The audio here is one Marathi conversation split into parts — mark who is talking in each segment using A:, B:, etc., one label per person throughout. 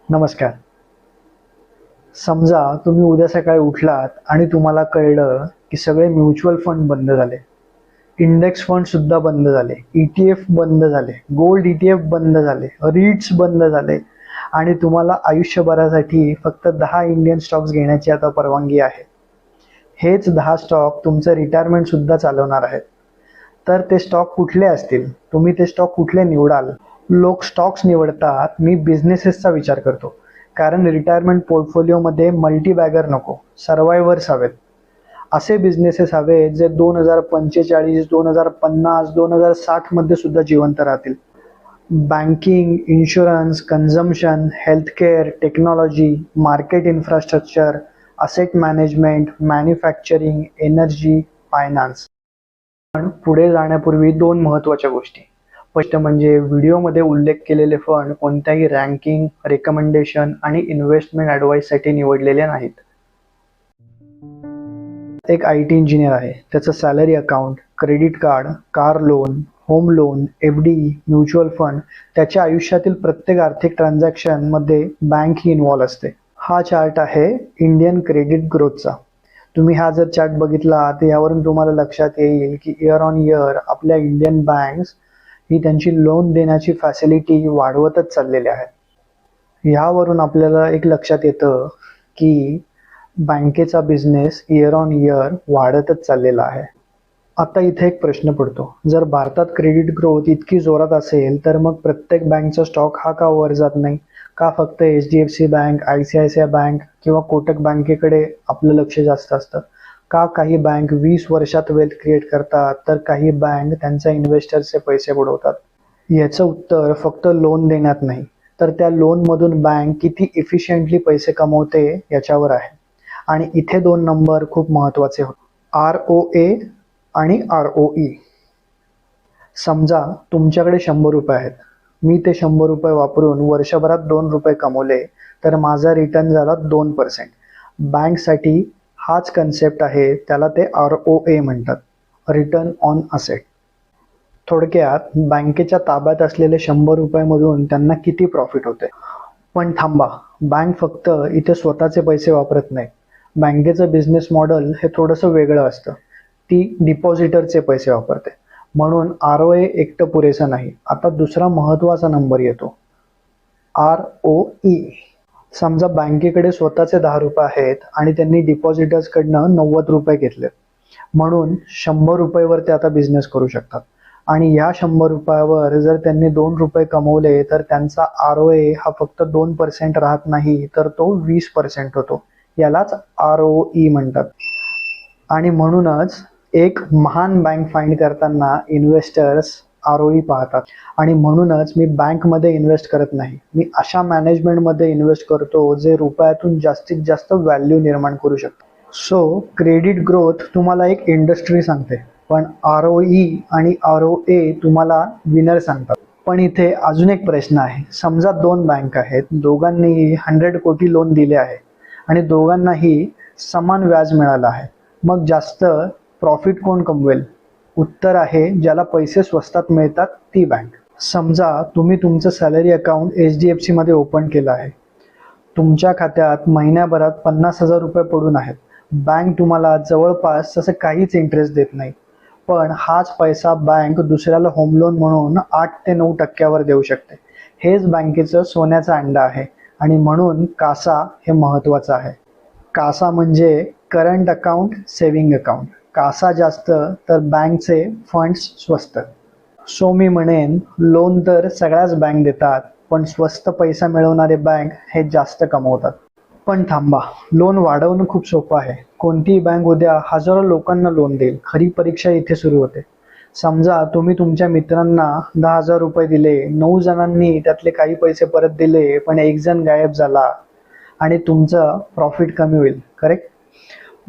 A: नमस्कार. समजा तुम्ही उद्या सकाळी उठलात आणि तुम्हाला कळलं की सगळे म्युच्युअल फंड बंद झाले, इंडेक्स फंड सुद्धा बंद झाले, ETF बंद झाले, गोल्ड ETF बंद झाले, रीट्स बंद झाले आणि तुम्हाला आयुष्यभरासाठी फक्त 10 इंडियन स्टॉक्स घेण्याची आता परवानगी आहे. हेच 10 स्टॉक तुमचं रिटायरमेंट सुद्धा चालवणार आहेत. तर ते स्टॉक कुठले असतील? तुम्ही ते स्टॉक कुठले निवडाल? लोक स्टॉक्स निवडतात, मी बिझनेसेसचा विचार करतो. कारण रिटायरमेंट पोर्टफोलिओमध्ये मल्टीबॅगर नको, सर्वायव्हर्स हवेत. असे बिझनेसेस हवे जे 2045, 2050, 2060 मध्ये सुद्धा जिवंत राहतील. Banking, insurance, consumption, healthcare, technology, market infrastructure, asset management, manufacturing, energy, finance. पण पुढे जाण्यापूर्वी 2 महत्त्वाच्या गोष्टी. पहिलं म्हणजे व्हिडिओमध्ये उल्लेख केलेले फंड कोणत्याही रँकिंग, रेकमेंडेशन आणि इन्व्हेस्टमेंट ॲडवाईससाठी निवडलेले नाहीत. एक IT इंजिनियर आहे, त्याचं salary account, credit card, car loan, home loan, FD, mutual fund, त्याच्या आयुष्यातील प्रत्येक आर्थिक ट्रान्झॅक्शनमध्ये बँक ही इन्व्हॉल्व असते. हा चार्ट आहे इंडियन क्रेडिट ग्रोथचा. तुम्ही हा जर चार्ट बघितला तर यावरून तुम्हाला लक्षात येईल की इयर ऑन इयर आपल्या इंडियन बँक्स ही त्यांची लोन देण्याची फॅसिलिटी वाढवतच चाललेल्या आहेत. ह्यावरून आपल्याला एक लक्षात येतं की बँकेचा बिझनेस इयर ऑन इयर वाढतच चाललेला आहे. आता इथे एक प्रश्न पडतो, जर भारतात क्रेडिट ग्रोथ इतकी जोरात असेल तर मग प्रत्येक बँकचा स्टॉक हा का वर जात नाही? का फक्त HDFC बँक, ICICI बँक किंवा कोटक बँकेकडे आपलं लक्ष जास्त असतं? का काही बँक 20 वर्षात वेल्थ क्रिएट करतात तर काही बँक त्यांच्या इन्व्हेस्टर्सचे पैसे बुडवतात? याचं उत्तर फक्त लोन देण्यात नाही, तर त्या लोनमधून बँक किती इफिशियंटली पैसे कमवते याच्यावर आहे. आणि इथे 2 नंबर खूप महत्त्वाचे होते, ROA आणि ROE. समजा तुमच्याकडे 100 रुपये आहेत, मी ते 100 रुपये वापरून वर्षभरात 2 रुपये कमवले तर माझा रिटर्न झाला 2%. बँकसाठी हाच कन्सेप्ट आहे, त्याला ते ROA म्हणतात, रिटर्न ऑन असेट. थोडक्यात बँकेच्या ताब्यात असलेले 100 रुपयामधून त्यांना किती प्रॉफिट होते. पण थांबा, बँक फक्त इथे स्वतःचे पैसे वापरत नाही. बँकेचं बिझनेस मॉडेल हे थोडंसं वेगळं असतं. ती डिपॉझिटरचे पैसे वापरते, म्हणून ROA एकटं पुरेसं नाही. आता दुसरा महत्त्वाचा नंबर येतो, ROE. समजा बँकेकडे स्वतःचे 10 रुपये आहेत आणि त्यांनी डिपॉझिटर्सकडनं 90 रुपये घेतलेत, म्हणून 100 रुपयेवर ते आता बिझनेस करू शकतात. आणि या 100 रुपयावर जर त्यांनी 2 रुपये कमवले तर त्यांचा ROA हा फक्त 2% राहत नाही, तर तो 20% होतो. यालाच ROE म्हणतात. आणि म्हणूनच एक महान बँक फाइंड करताना इन्व्हेस्टर्स ROE पाहतात. आणि म्हणूनच मी बँकमध्ये इन्व्हेस्ट करत नाही, मी अशा मॅनेजमेंटमध्ये इन्व्हेस्ट करतो जे रुपयातून जास्तीत जास्त व्हॅल्यू निर्माण करू शकतो. सो क्रेडिट ग्रोथ तुम्हाला एक इंडस्ट्री सांगते, पण ROE आणि ROA तुम्हाला विनर सांगतात. पण इथे अजून एक प्रश्न आहे. समजा 2 बँक आहेत, दोघांनीही 100 कोटी लोन दिले आहे आणि दोघांनाही समान व्याज मिळालं आहे. मग जास्त प्रॉफिट कोण कमवेल? उत्तर आहे, ज्याला पैसे स्वस्तात मिळतात ती बँक. समजा तुम्ही तुमचं सॅलरी अकाउंट HDFC मध्ये ओपन केलं आहे. तुमच्या खात्यात महिन्याभरात 50,000 रुपये पडून आहेत. बँक तुम्हाला जवळपास तसं काहीच इंटरेस्ट देत नाही, पण हाच पैसा बँक दुसऱ्याला होम लोन म्हणून 8 ते 9% देऊ शकते. हेच बँकेचं सोन्याचा अंडा आहे आणि म्हणून कासा हे महत्त्वाचं आहे. कासा म्हणजे करंट अकाउंट, सेव्हिंग अकाउंट. कासा जास्त तर बँकचे फंड्स स्वस्त. सो मी म्हणेन, लोन तर सगळ्याच बँक देतात, पण स्वस्त पैसा मिळवणारे बँक हे जास्त कमवतात. पण थांबा, लोन वाढवणं खूप सोपं आहे. कोणतीही बँक उद्या हजारो लोकांना लोन देईल. खरी परीक्षा इथे सुरू होते. समजा तुम्ही तुमच्या मित्रांना 10,000 रुपये दिले, 9 जणांनी त्यातले काही पैसे परत दिले, पण 1 जण गायब झाला आणि तुमचं प्रॉफिट कमी होईल, करेक्ट?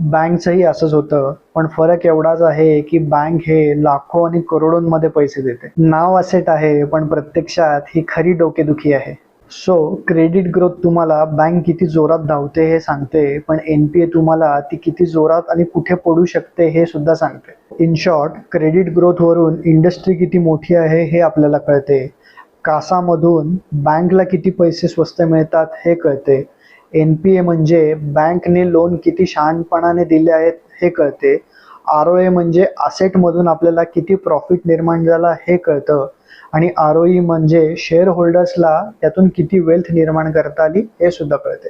A: बँकचंही असंच होतं, पण फरक एवढाच आहे की बँक हे लाखो आणि करोडोंमध्ये पैसे देते. नाव असेट आहे, पण प्रत्यक्षात ही खरी डोकेदुखी आहे. सो क्रेडिट ग्रोथ तुम्हाला बँक किती जोरात धावते हे सांगते, पण NPA तुम्हाला ती किती जोरात आणि कुठे पडू शकते हे सुद्धा सांगते. इन शॉर्ट, क्रेडिट ग्रोथवरून इंडस्ट्री किती मोठी आहे हे आपल्याला कळते. कासामधून बँकला किती पैसे स्वस्त मिळतात हे कळते. NPA म्हणजे बँकने लोन किती शहाणपणाने दिले आहेत हे कळते. ROA म्हणजे असेटमधून आपल्याला किती प्रॉफिट निर्माण झाला हे कळतं. आणि ROE म्हणजे शेअर होल्डर्सला त्यातून किती वेल्थ निर्माण करता आली हे सुद्धा कळते.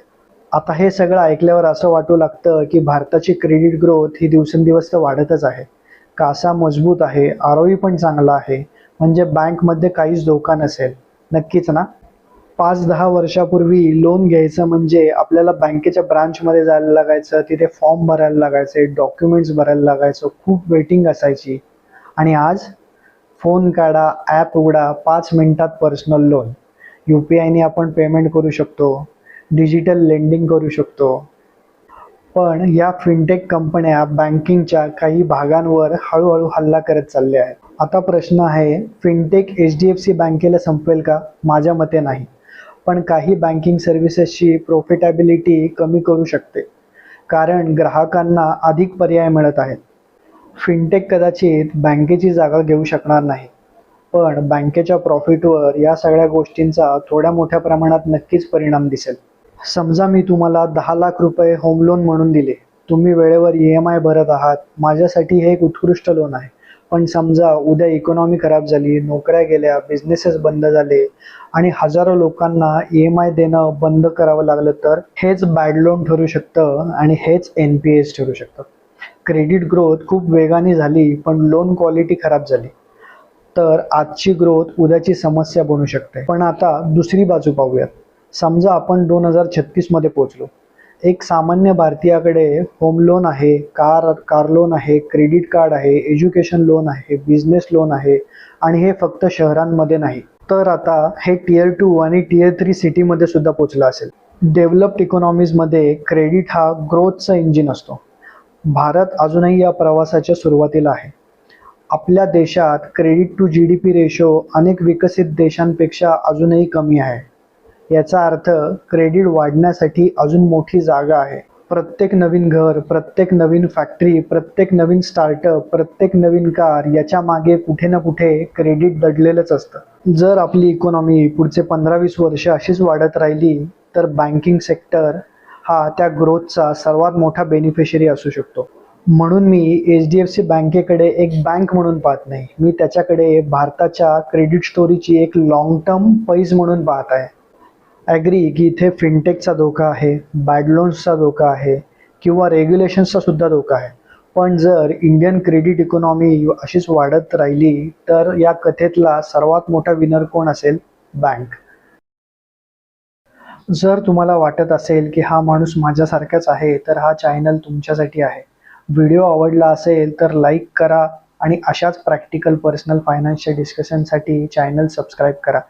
A: आता हे सगळं ऐकल्यावर असं वाटू लागतं की भारताची क्रेडिट ग्रोथ ही दिवसेंदिवस तर वाढतच आहे. कासा मजबूत आहे, ROE पण चांगला आहे, म्हणजे बँकमध्ये काहीच धोका नसेल. नक्कीच ना? 5-10 वर्षापूर्वी लोन घ्यायचं म्हणजे आपल्याला बँकेच्या ब्रांचमध्ये जायला लागायचं, तिथे फॉर्म भरायला लागायचे, डॉक्युमेंट्स भरायला लागायचं, खूप वेटिंग असायची. आणि आज फोन काढा, ॲप उघडा, 5 मिनिटात पर्सनल लोन. UPIने आपण पेमेंट करू शकतो, डिजिटल लेंडिंग करू शकतो. पण या फिनटेक कंपन्या बँकिंगच्या काही भागांवर हळूहळू हल्ला करत चालल्या आहेत. आता प्रश्न आहे, फिनटेक HDFC बँकेला संपवेल का? माझ्या मते नाही. पण काही बँकिंग सर्व्हिसेसची प्रॉफिटेबिलिटी कमी करू शकते, कारण ग्राहकांना अधिक पर्याय मिळत आहेत. फिनटेक कदाचित बँकेची जागा घेऊ शकणार नाही, पण बँकेच्या प्रॉफिटवर या सगळ्या गोष्टींचा थोड्या मोठ्या प्रमाणात नक्कीच परिणाम दिसेल. समजा मी तुम्हाला 10 लाख रुपये होम लोन म्हणून दिले. तुम्ही वेळेवर EMI भरत आहात. माझ्यासाठी हे एक उत्कृष्ट लोन आहे. पण समजा उद्या इकॉनॉमी खराब झाली, नोकऱ्या गेल्या, बिझनेसेस बंद झाले आणि हजारो लोकांना EMI देणं बंद करावं लागलं तर? हेच बॅड लोन ठरू शकतं आणि हेच NPAs ठरू शकतं. क्रेडिट ग्रोथ खूप वेगाने झाली पण लोन क्वालिटी खराब झाली तर आजची ग्रोथ उद्याची समस्या बनू शकते. पण आता दुसरी बाजू पाहूयात. समजा आपण 2036 मध्ये पोहोचलो. एक सामान्य भारतीयाकडे होम लोन आहे, कार लोन आहे, क्रेडिट कार्ड आहे, एज्युकेशन लोन आहे, बिझनेस लोन आहे आणि हे फक्त शहरांमध्ये नाही, तर आता हे Tier 2 आणि Tier 3 सिटीमध्ये सुद्धा पोहोचलं असेल. डेव्हलप्ड इकॉनॉमीजमध्ये क्रेडिट हा ग्रोथचा इंजिन असतो. भारत अजूनही या प्रवासाच्या सुरुवातीला आहे. आपल्या देशात क्रेडिट टू GDP रेशो अनेक विकसित देशांपेक्षा अजूनही कमी आहे. याचा अर्थ क्रेडिट वाढण्यासाठी अजून मोठी जागा आहे. प्रत्येक नवीन घर, प्रत्येक नवीन फॅक्टरी, प्रत्येक नवीन स्टार्टअप, प्रत्येक नवीन कार याच्या मागे कुठे ना कुठे क्रेडिट दडलेलंच असतं. जर आपली इकॉनॉमी पुढचे 15-20 वर्ष अशीच वाढत राहिली तर बँकिंग सेक्टर हा त्या ग्रोथचा सर्वात मोठा बेनिफिशरी असू शकतो. म्हणून मी HDFC बँकेकडे एक बँक म्हणून पाहत नाही. मी त्याच्याकडे भारताच्या क्रेडिट स्टोरीची एक लॉंग टर्म पैज म्हणून पाहत आहे. ॲग्री की इथे फिनटेकचा धोका आहे, बॅड लोन्सचा धोका आहे किंवा रेग्युलेशन्सचा सुद्धा धोका आहे. पण जर इंडियन क्रेडिट इकॉनॉमी अशीच वाढत राहिली तर या कथेतला सर्वात मोठा विनर कोण असेल? बँक. जर तुम्हाला वाटत असेल की हा माणूस माझ्यासारखाच आहे तर हा चॅनल तुमच्यासाठी आहे. व्हिडिओ आवडला असेल तर लाईक करा आणि अशाच प्रॅक्टिकल पर्सनल फायनान्सच्या डिस्कशनसाठी चॅनल सबस्क्राईब करा.